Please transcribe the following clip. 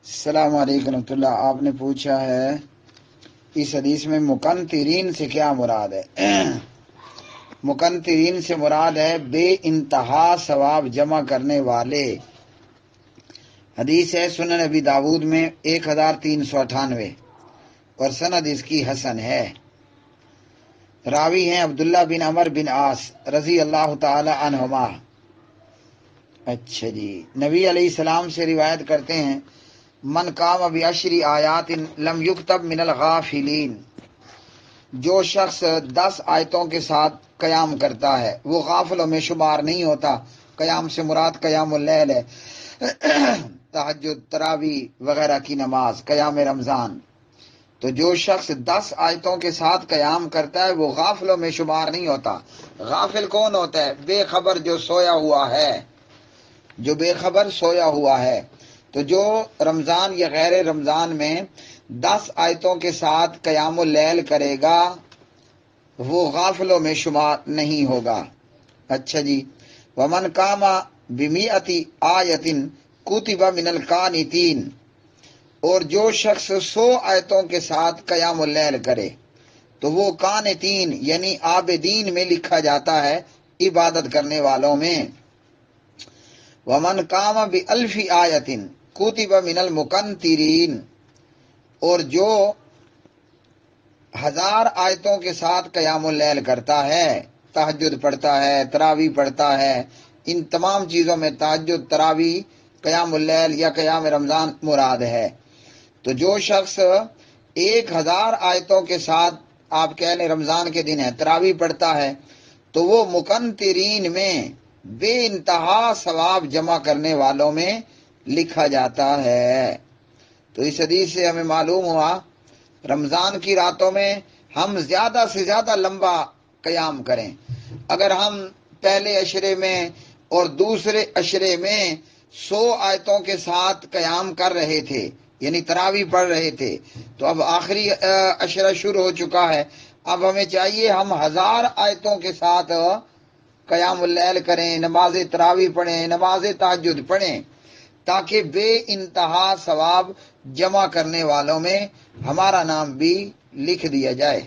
السلام علیکم ورحمۃ اللہ۔ آپ نے پوچھا ہے اس حدیث میں مقنطرین سے کیا مراد ہے؟ مقنطرین سے مراد ہے بے انتہا ثواب جمع کرنے والے۔ حدیث ہے سنن ابی داود میں 1398 اور سند اس کی حسن ہے۔ راوی ہیں عبداللہ بن عمر بن عاص رضی اللہ تعالی عنہما۔ اچھا جی، نبی علیہ السلام سے روایت کرتے ہیں من قام بعشر آیات لم یکتب من الغافلین، جو شخص 10 آیتوں کے ساتھ قیام کرتا ہے وہ غافلوں میں شمار نہیں ہوتا۔ قیام سے مراد قیام اللیل ہے، تہجد، تراویح وغیرہ کی نماز، قیام رمضان۔ تو جو شخص 10 آیتوں کے ساتھ قیام کرتا ہے وہ غافلوں میں شمار نہیں ہوتا۔ غافل کون ہوتا ہے؟ بے خبر جو سویا ہوا ہے، جو بے خبر سویا ہوا ہے۔ تو جو رمضان یا غیر رمضان میں 10 آیتوں کے ساتھ قیام اللیل کرے گا وہ غافلوں میں شمار نہیں ہوگا۔ اچھا جی، ومن قام بمئۃ آیۃ کتب من القانتین، اور جو شخص 100 آیتوں کے ساتھ قیام اللیل کرے تو وہ قانتین یعنی عابدین میں لکھا جاتا ہے، عبادت کرنے والوں میں۔ ومن قام بألف آیۃ کتب من المقنطرین، اور جو 1000 آیتوں کے ساتھ قیام اللیل کرتا ہے، تہجد پڑھتا ہے، تراویح پڑھتا ہے، ان تمام چیزوں میں تہجد، تراویح، قیام اللیل یا قیام رمضان مراد ہے۔ تو جو شخص 1000 آیتوں کے ساتھ، آپ کہہ لیں رمضان کے دن ہے، تراویح پڑھتا ہے تو وہ مقنطرین میں بے انتہا ثواب جمع کرنے والوں میں لکھا جاتا ہے۔ تو اس حدیث سے ہمیں معلوم ہوا رمضان کی راتوں میں ہم زیادہ سے زیادہ لمبا قیام کریں۔ اگر ہم پہلے عشرے میں اور دوسرے عشرے میں 100 آیتوں کے ساتھ قیام کر رہے تھے یعنی تراویح پڑھ رہے تھے، تو اب آخری عشرہ شروع ہو چکا ہے، اب ہمیں چاہیے ہم 1000 آیتوں کے ساتھ قیام اللیل کریں، نماز تراویح پڑھیں، نماز تہجد پڑھیں، تاکہ بے انتہا ثواب جمع کرنے والوں میں ہمارا نام بھی لکھ دیا جائے۔